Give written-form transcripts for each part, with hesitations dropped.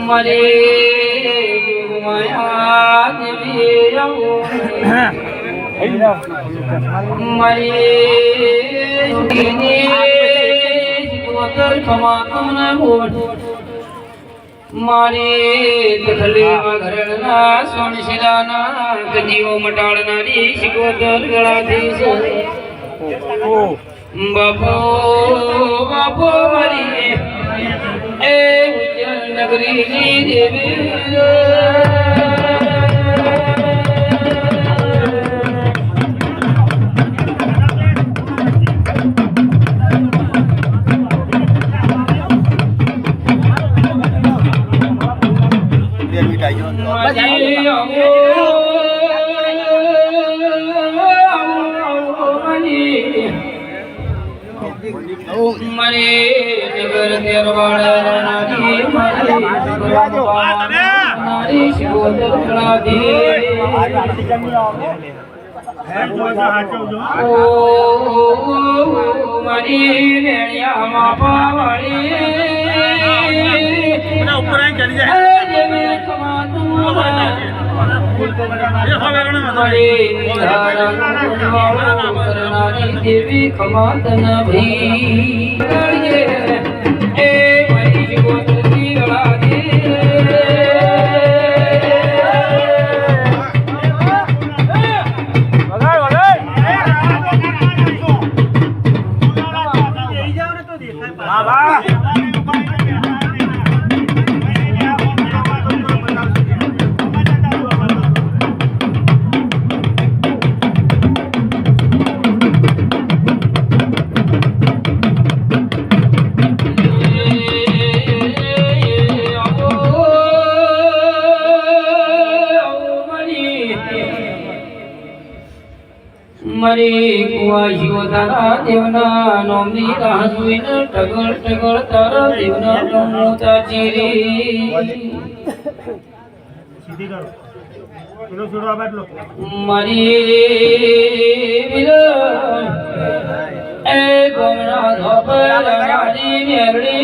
मरे माया मरे कमातम न बोल मारे दखले घरना सोन शिलाना जीव मटाड़नारी शिकोदर गणाधीश बापो बापो मरी ए उज्जैन नगरी देवी मरे नगर तेरवाड़ा नारी नारी शिवोदर गणाधी ओ मरी रेणिया मापा वाली देवी खमातन भी मरे कुआ शिवतारा देवना नोमनी राजुइन टगळ टगळ तारा देवना नमोता चिरी सीधी करो चलो छोड़ो आबाद लो मरे बिल ए गोमना धोपर रानी मेरड़ी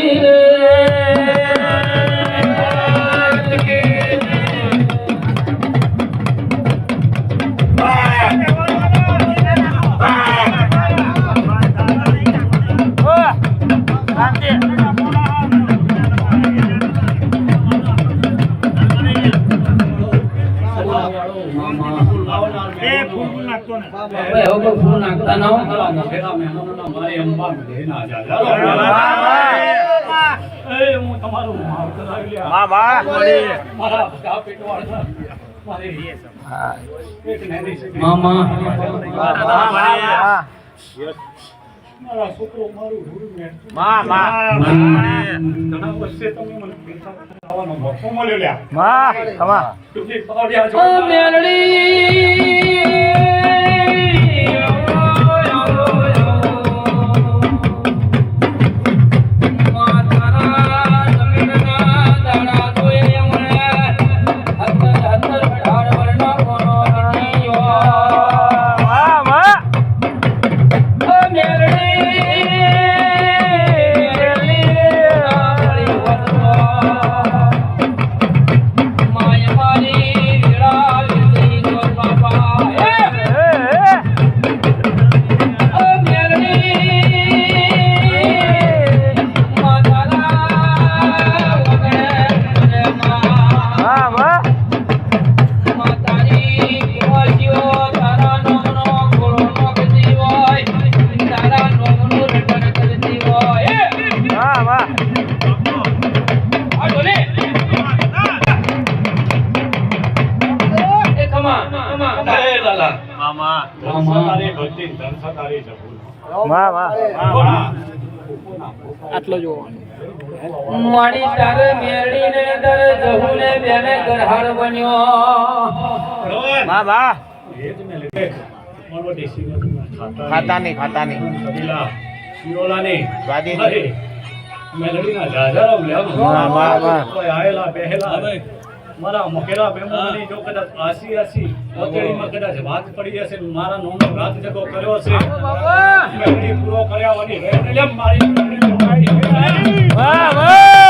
फूल नाखता ना मारे अंबा में ना जा ए હું તમારું માફ કરાવી લે હા બા મારા આ પેટવાળ મારે હા મામા હા મારા છોકરો મારું રૂ માં ઘણા વર્ષે તમે મને પૈસા આવવાનો મોકો મળ્યો લ્યા માં તમા તું પાડ્યા છો મેલડી આટલો જોવાનું મારી તારે મેરડી ને તારે જહુને બેને ઘરહાર બન્યો વાહ વાહ એ જ મેં લીધે મારો દેશી ખાતા નહીં સબીલા શિરોલાની સ્વાદી અરે મેલડીના જાજારામ લેવાનું વાહ વાહ વાહ કોઈ આયેલા પહેલા મારા મકેલા બેમોની જો કદાચ આસી ઓતેડીમાં કદાચ વાત પડી હશે મારા નોમનો રાત જગો કર્યો છે મેલડી પૂરો કર્યા વળી લે મારી મેલડી વાહ વાહ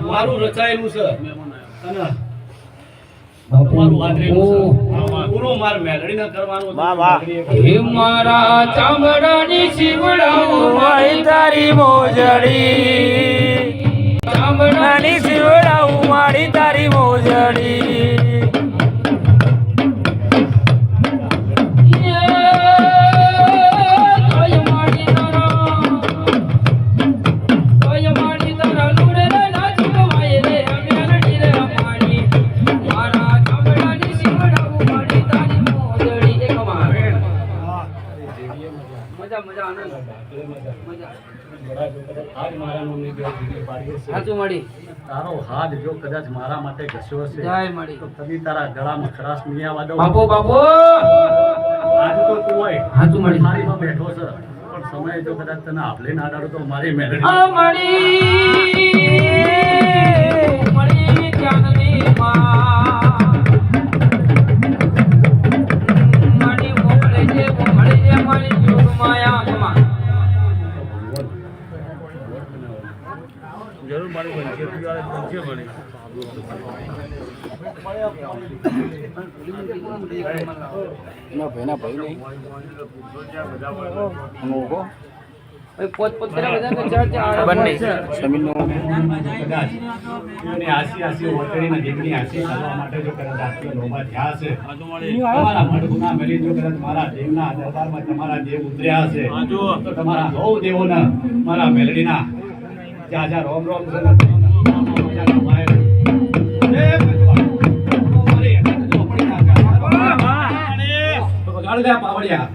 મારું રચાયેલું છે અને તમારું વાદરેલું છે પૂરો માર મેલડીને કરવાનું વાહ વાહ હે મારા ચામડાની શિવડાવું મારી તારી મોજડી ચામડાની શિવડાવું મારી તારી મોજડી તારો હાથ જો કદાચ મારા માટે ઘસ્યો હશે તો કદી તારા ગળામાં ખરાશ નહીં આવવા દઉં બાપુ બાપુ આજ તો તું હોય હાચું મળી મારીમાં બેઠો છે પણ સમય જો કદાચ તને આપલે ના ડાળો તો મારી મેલડી આ મળી ત્યાંની માં મારી મોકલે છે મારી જોગ માયા કમા જરૂર મારી બનશે બની પોત પોત કર્યા બધા કે ચર્ચા બંને આસી ઓતરીના દીકરી આસી કરવા માટે જો કદાચ આટલો લોભા થયા છે તમારા મઢુના મેલી જો કદાચ મારા દેવના દરબારમાં તમારા દેવ ઉતર્યા છે તો તમારા બહુ દેવોના મારા મેલડીના જ્યાં રોમ રોમ છે ને પાવડિયા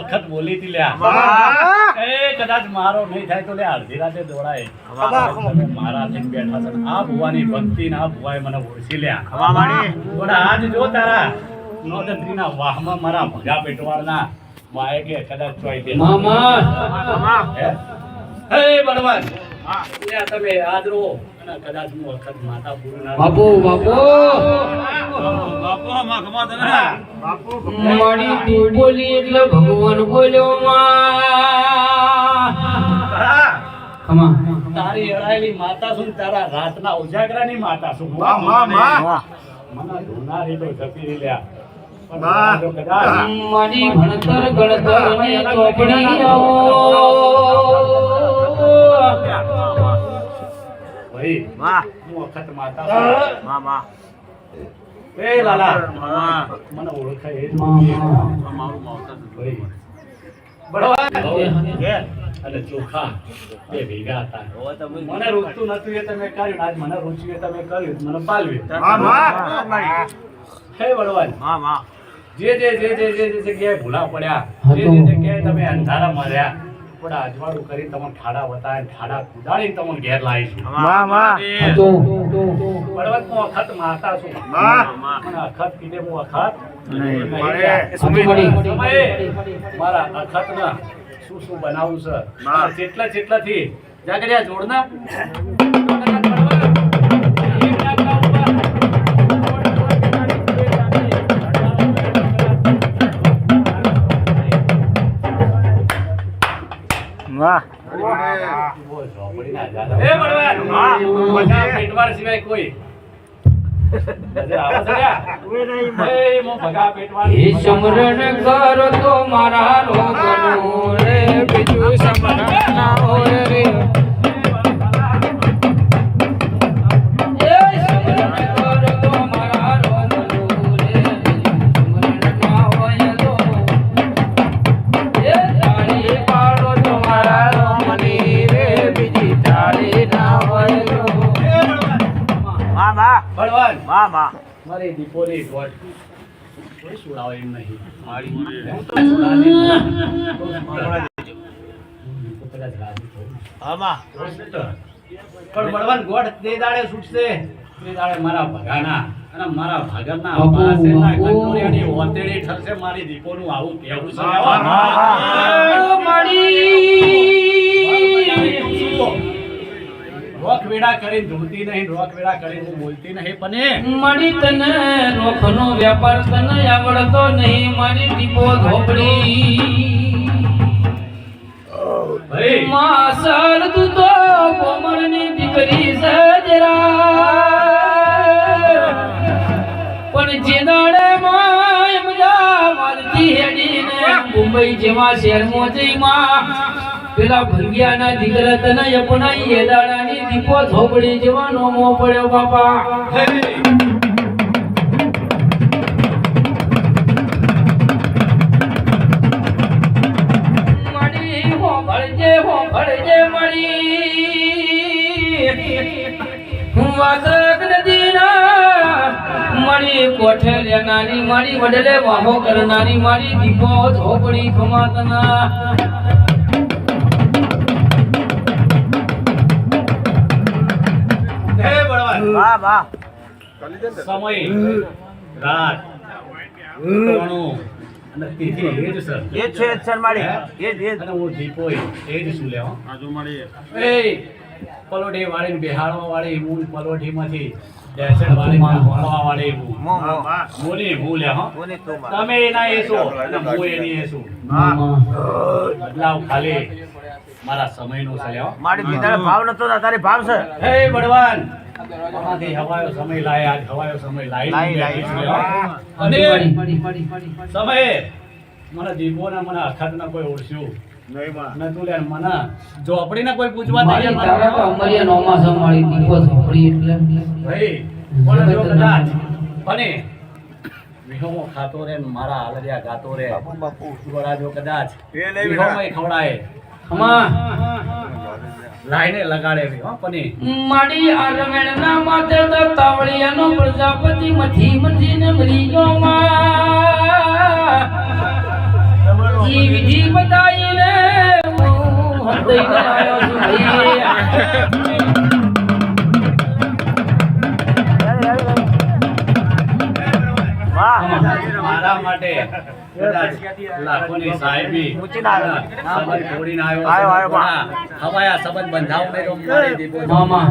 વખત બોલી હતી લ્યા એ કદાચ મારો નહીં થાય તો લે અડધી રાતે દોડાય મારા લઈને બેઠા છે આ ભુવાની ભક્તિ ને આ ભુવાએ મને ઓળખી લ્યા આજ જો તારા નોંધત્રીના વાહમાં મારા ભગા પેટવાળના વાય કે કદાચ ચોઈ દે મામા હે બળવાન લ્યા તમે યાદ રહો અને કદાચ હું વખત માતા પૂરું ના બાપુ બાપુ મારી તું બોલી એટલે ભગવાન બોલ્યો માં તારી અડાયેલી માતા છું તારા રાતના ઉજાગરાની માતા છું મને ધોનારી તો જપી લ્યા મારી ભણતર ગણતર ને ચોપડી ભાઈ વાહ હું વખત માતા છું વાહ વાહ એ લાલા મને ઓળખાય એ જ મારું માવતર ભાઈ બળવાન કે અને ચોખા બે ભેગા હતા મને રૂચતું નતું એ તમે કર્યું આજ મને રૂચ્યું એ તમે કર્યું મને પાલવ્યું હે બળવાન વાહ વાહ જે જગ્યાએ ભૂલા પડ્યા જે જગ્યાએ તમે અંધારા મર્યા થોડા અજવાળું કરી તમને ઠાડા વતાય ઠાડા કુદાડીને તમને ઘેર લાવીશું વાહ વાહ બળવત હું અખત માતા છું મને અખત કીધે હું અખત સમયે મારા અખત ના શું બનાવવું છે જેટલા થી જાગડ્યા જોડના વાહ એ બળવાન બધા પેટવાર સિવાય કોઈ નજર આવે છે લ્યા એ મો ભગા પેટવાર હે સમરણ કર તો મારા રોગનો બળવાન વાહ વાહ મારી દીપોની ગોળ કોઈ સુડાવે એમ નહીં મારી આમાં પણ બળવાન ગોળ તે દાડે છૂટશે તે દાડે મારા ભગાના અને મારા ભાગરના પાસેના કંટોળિયાની ઓતેડી ઠરશે મારી દીપોનું આવું કહેવું છે રોક વેડા કરીને ધૂળતી નહીં રોક વેડા કરીને બોલતી નહીં પણ મારી તને રોખનો વ્યાપાર તને આવડતો નહીં મારી દીપો ધોપડી ભાઈ માસર તું તો કોમળની દીકરી સજરા પણ જે દાડે માય મજા માલતી હેડીને મુંબઈ જેવા શહેરમાં જઈ માં પેલા ભંગિયાના દીકરા તને અપનાઈ એ દાડાની દીપો ધોપડી જવાનો મો પડ્યો બાપા મારી હો ભળજે મારી હું વાસક નદીના મારી કોઠે લેનારી મારી વડલે વાહો કરનારી મારી દીપો ધોપડી ખમાતના વાહ વાહ સમય રાત ત્રણું અને તિથિ એ જ સર એ છે સર મારી એ જ અને હું દીપો એ જ શું લેવા આજુ મારી એ પલોઠી વાળી બેહાડવા વાળી હું પલોઠીમાંથી ડેસેડ વાળી વાળવા વાળી મોની હું લે હા કોની તું માં તમે એના એસો અને હું એની એસો બદલાવ ખાલી મારા સમયનો છે લેવા મારી દીદારે ભાવ નતો ને તારી ભાવ છે હે બળવાન આમાંથી હવાયો સમય લાય આજ હવાયો સમય લાઈ અને સમય મને દીપોના મને અખાતના કોઈ ઓળખ્યું નતું લે મને ઝોપડીના કોઈ પૂછવા મારી તારા તો અમરિયા નોમાં સંભાળી દીપો ધોપડી એટલે ભાઈ પણ જો કદાચ બને વિહોમો ખાતો રે ને મારા હાલરિયા ગાતો રે બાપુ વડા જો કદાચ એ નહીં વિહોમય ખવડાય અમા લાઈને લગાડે રે હો પની માડી આરમેણના માથે તો તાવળિયાનો પ્રજાપતિ મથી મથીને મરી ગયો માં ઈ વિધિ બતાઈને હું હૃદયને આવ્યો છું ભાઈ વાહ મારા માટે કદાચ લાખોની સાહેબી મૂચીને આવ્યો. સંબંધ છોડીને આવ્યો, આવ્યો બા. હવાયા સંબંધ બંધાવ નહીં તો મારી દીપો મામા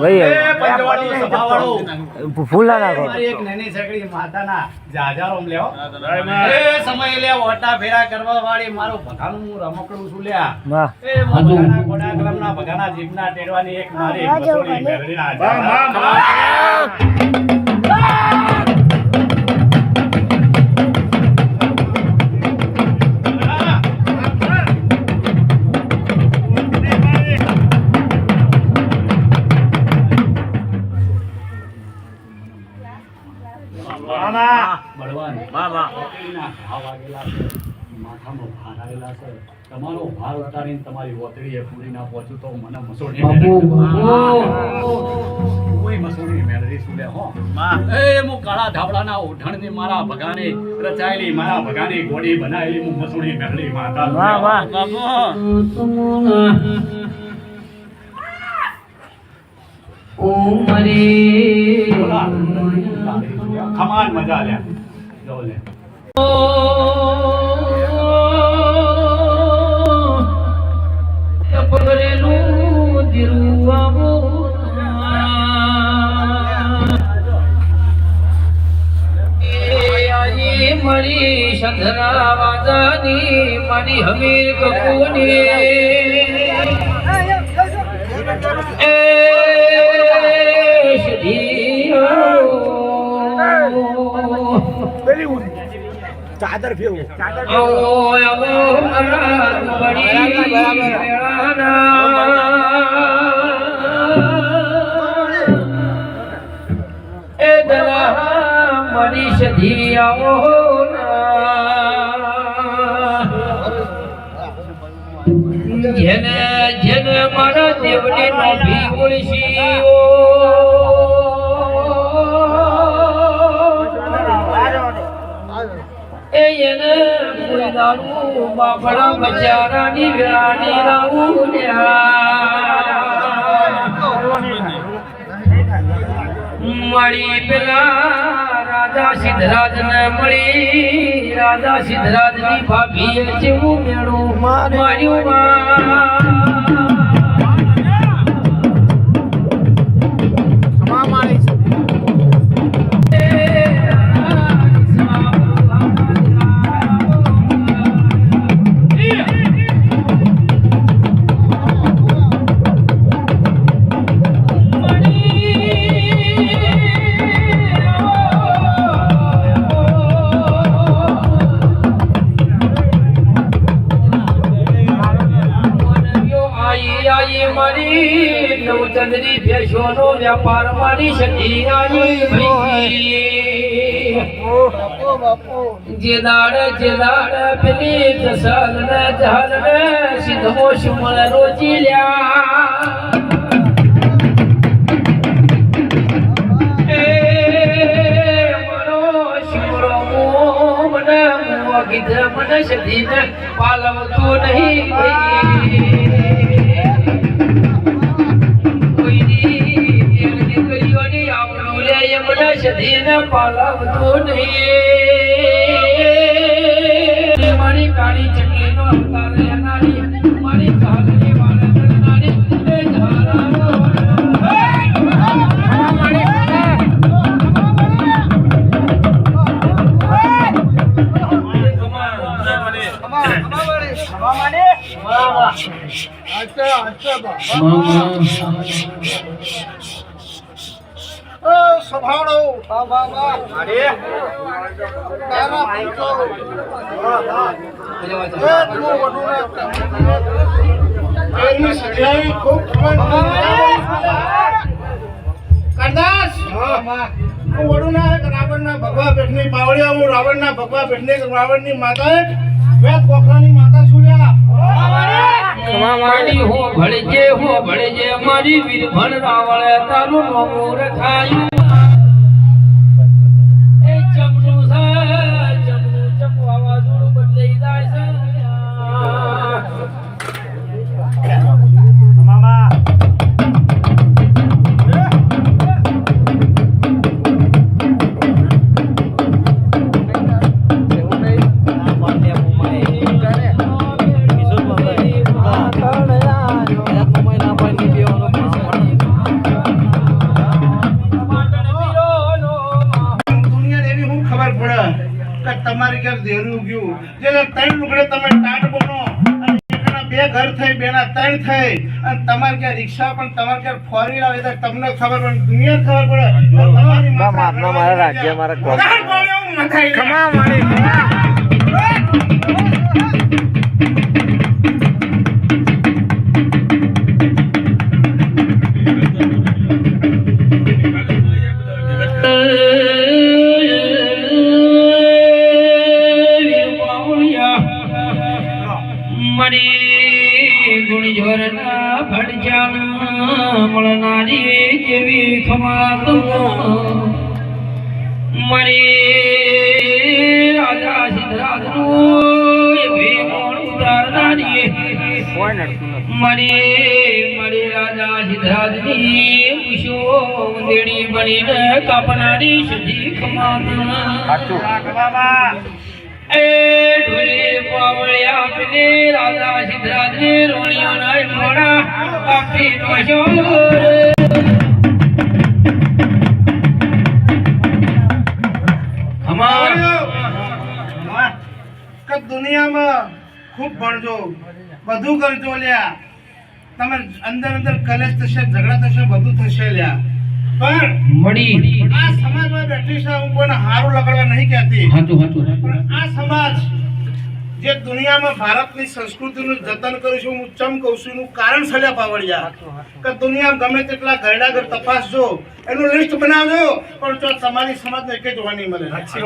એ પંજવાળો સભાવાળો ફૂલા નાખો મારી એક નાની છકડી માતાના જાજારોમ લેવો એ સમય લે ઓટા ફેરા કરવા વાળી મારું ભગાનું હું રમકડું છું લ્યા વાહ એ ભગાના ગોડાકલમના ભગાના જીભના ટેડવાની એક મારી મસોડી મેળવીના બળવાન વાહ વાહ ઓતરીના ઘા વાગેલા છે માથામાં ભાર આવેલા છે તમારો ભાર ઉતારીને તમારી ઓતરીએ પૂરી ના પહોંચું તો મને મસોડી બાપુ કોઈ મસોડી મેળવી સુલે હો એ હું કાળા ધાબળાના ઓઢણની મારા ભગાની રચાયેલી મારા ભગાની ગોડી બનાવેલી હું મસોડી મેળવી માતા વાહ વાહ ખમાન મજા લ્યા જો લે પગરેલું દિરુઆવો એ મરી સંધરા વાજાની મારી હમીર કપૂની એ સધીઓ ચાદર ફેરવું આવો આવો મારા બડી વેળાના એ દલા મરી સધી આવો જેને જેને મારા દેવની નો ભી ઓળશી દારૂ બાપડા બચારાની વેરાની મળી પેલા રાજા સિદ્ધરાજ ને મળી રાજા સિદ્ધરાજ ની ભાભી જેવું મેળું માર્યું નવચંદ્રી ભેંસોનો વ્યાપાર મારી શકી જે દાડ પેલી જસલ ને જહલ ને સિદ્ધમો સુમળ રોજી લ્યા મને સધી ને પાલવતું નહીં સદીને પાલવતું નહીં મારી કાળી ચકલીનો અવતાર લેનારી મારી કાળની વાળ ચડનારી એ ધારાનો સભાળો રાવણના ભગવા પેટની પાવડિયા હું રાવણના ભગવા પેટની રાવણની માતા વેદ કોકરાની માતા સુર્યા મારી હો ભળજે મારી વીરભણ રાવળે તારું નામું રખાયું એ ચમનું ચમ વાવાઝોડું બદલાઈ જાય છે મામા તમારી ઘર દેરું ગયું જેને 3 લુગડે તમે ટાટ બનો અને એકના 2 ઘર થઈ બેના 3 થઈ અને તમારે ક્યાં રિક્ષા પણ તમારે ક્યાં ફોરી આવે તો તમને ખબર પણ દુનિયા ખબર પડે તમારી મારા રાજ્ય મારા ખમા મારી ગુણજોરના ભડજાન મળનારી જેવી ખમાત મરી રાજા સિદ્ધરાજનું એવી મોણ ઉતારનારી મરી રાજા સિદ્ધરાજની ઉષો ઉંદેડી બનીને કાપનારી સજી ખમાત એ ઢોલે પાવળિયા આપને રાજા સિદ્ધરાજને રોણિયાના મોડા આપી નોશો કે દુનિયામાં ખૂબ ભણજો બધું કરજો લ્યા તમે અંદર કલેશ થશે ઝઘડા થશે બધું થશે લ્યા પણ મળી આ સમાજમાં બેઠી છે હું કોઈને હારું લગાડવા નહીં કહેતી પણ આ સમાજ જે દુનિયામાં ભારતની સંસ્કૃતિનું જતન કરું છું હું ચમ કહું છું એનું કારણ સલ્યા પાવડિયા કે દુનિયામાં ગમે તેટલા ઘરડા તપાસજો એનું લિસ્ટ બનાવજો પણ જો તમારી સમાજને એક જોવા નહીં મળે સાચી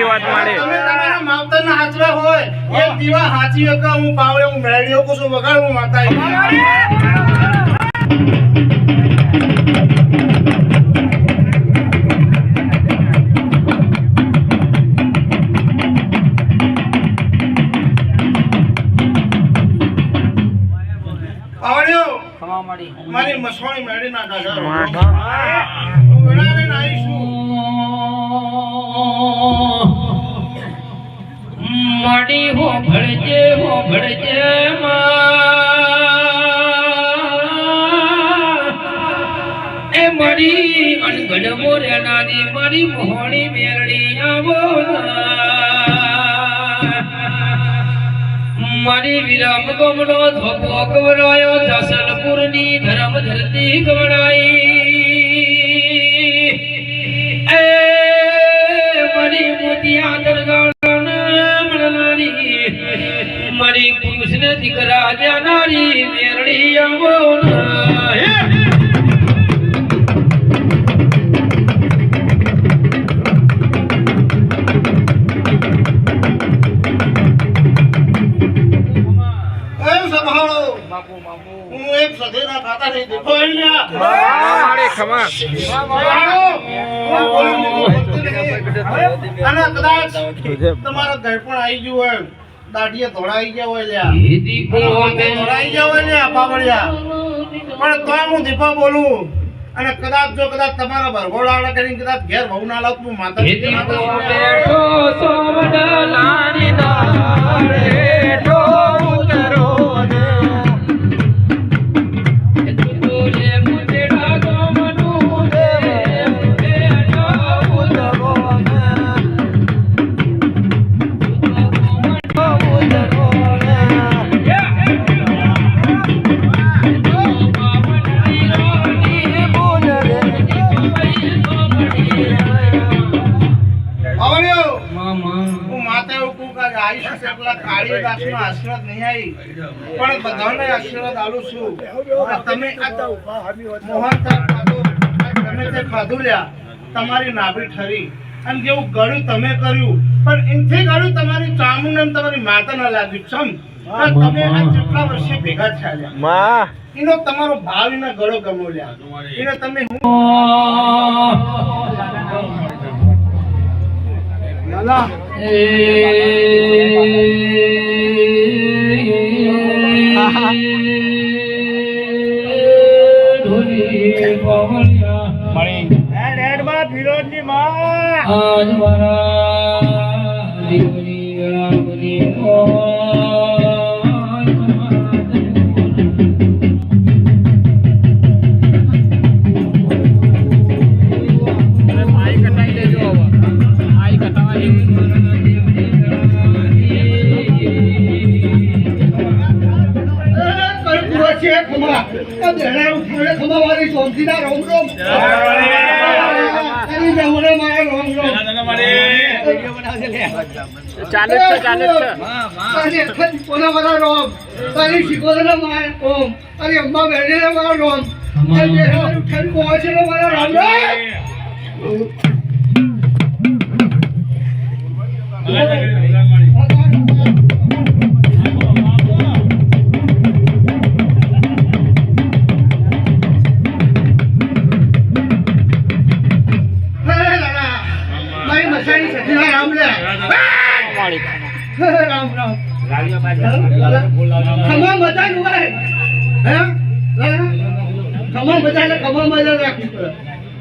વાત મળે તમે તમારા માવતરના હાચવા હોય એક દીવા હાચી હકા હું પાવડે હું મેળ્યો કો છું વગાડ હું માતા મારી મસવાણી મેળી ના કાઢો વેળાને આવીશું માડી હો ભળજે એ મારી અણગઢ મોરેનાની મારી મોહણી મેરડી આવો મારી વિરામ ગમનો ધોકો ગવરાયો જસલપુરની ધર્મ ધરતી ગવડાઈ એ મારી મોતિયા દરગાહને મળનારી મારી પુરુષને દીકરા દેનારી મેરડી આવો હું એક સધેના ખાતા નહીં દેખો અને કદાચ તમારા ઘર પણ આવી ગયું હોય દાઢીએ ધોળાઈ ગયા હોય ધોળાઈ ગયા હોય ને પાવડિયા પણ તો હું દીપા બોલું અને કદાચ જો કદાચ તમારા ભરગોળા કરીને કદાચ ઘેર બહુ ના લાવ તું માતા આશીર્વાદ નહીં આવી પણ બધાને આશીર્વાદ આલું છું તમે મોહન તમે તે ખાધું લ્યા તમારી નાભી ઠરી અને જેવું ગળ્યું તમે કર્યું પણ એનથી ગળ્યું તમારી ચામુંડ અને તમારી માતા ના લાગ્યું છમ તમે આ કેટલા વર્ષે ભેગા થયા એનો તમારો ભાવ એના ગળો ગમો લ્યા એને તમે વિરોધની માં આજ મારા દીકરી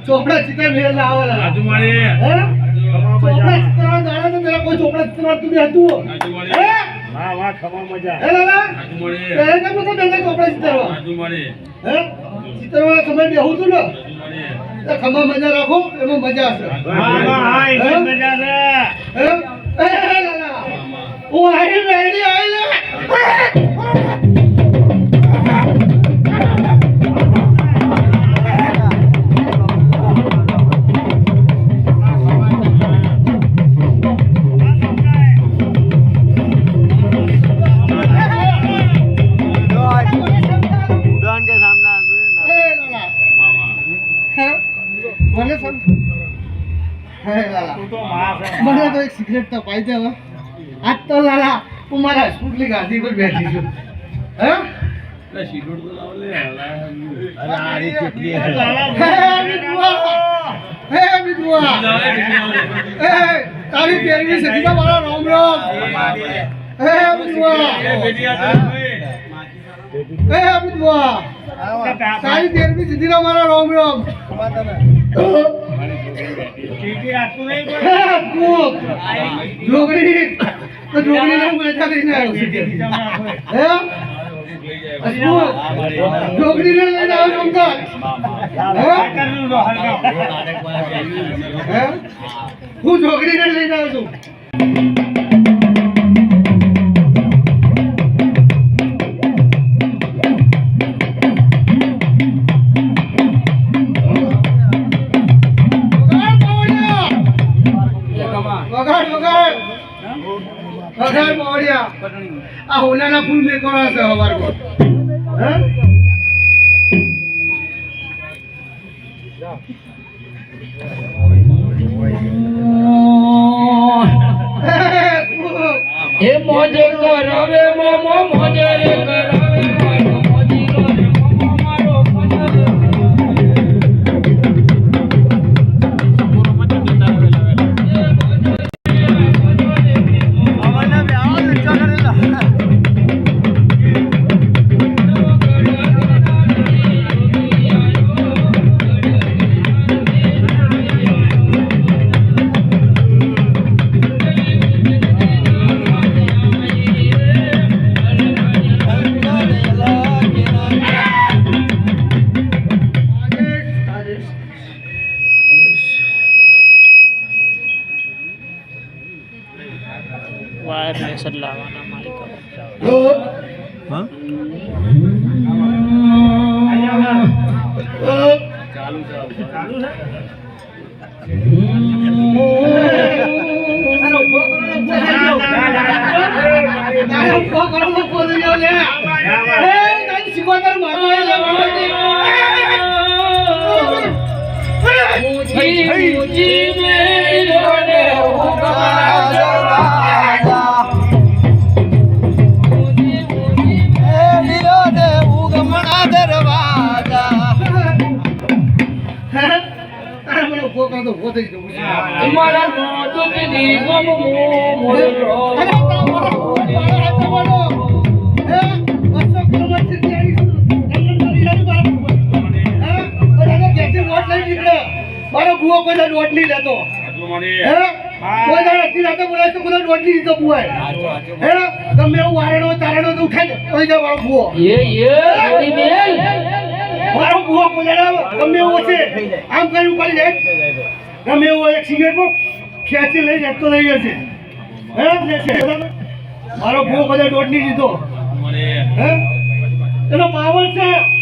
ચોપડા ચિત્ર મેળ આવેલા ચોપડા ચિત્ર દાડા તો મેરા કોઈ ચોપડા ચિત્ર તું હતું હે વાહ વાહ ખમા મજા હે લાલા એ કેમ તો બેને ચોપડા ચિત્ર હે ચિત્ર વાળા સમય બેહું તું ને એ ખમા મજા રાખો એમાં મજા છે વાહ વાહ હા એ મજા છે હે એ લાલા ઓ આઈ મેડી આઈ લે મને તો એક સિગરેટ તો પાઈ દે આજ તો લાલા હું મારા સ્કૂટલી ગાડી પર બેઠી છું હે સિગરેટ તો લાવ લે અરે આ રી કેટલી હે વિદુઆ હે તારી તેરવી સદીમાં મારા રામ રામ હે વિદુઆ હે વિદુઆ સારી 13મી સિદ્ધિના મારા રોમ રોમ જોગડી તો જોગડીને મજા લઈને આવ્યો હે જોગડીને લઈને આવ્યો અંકલ હે હું જોગડીને લઈને આવ્યો છું વગાડ મોડિયા આ હોનાના ફૂલ મે કોણ છે હવાર કો હે હે મોજ કરાવે મોમો મોજ રે કરાવે મારો મોજીલો રે મોમો મારો મોજ વાયર ને સડલાવાના માલિક મારા મોટું દીદી ગમ મોરો મારો બુઓ કોઈ નોટ નહીં લેતો કોઈ નથી લેતો બોલાય તો કોઈ નોટ નહીં લીધો બુઆ હે ગમે એવું વારેણો તારેણો તો ઉઠાય કોઈ જાય મારો બુઓ જોડી મેલ મારો બુઓ બોલાય ગમે એવું છે આમ કરી ઉપાડી જાય ગમે એવું એક સિગરેટ પર ખેંચી લઈ જતો લઈ જશે હે લેશે મારો બુઓ કોઈ નોટ નહીં લીધો હે એનો પાવર છે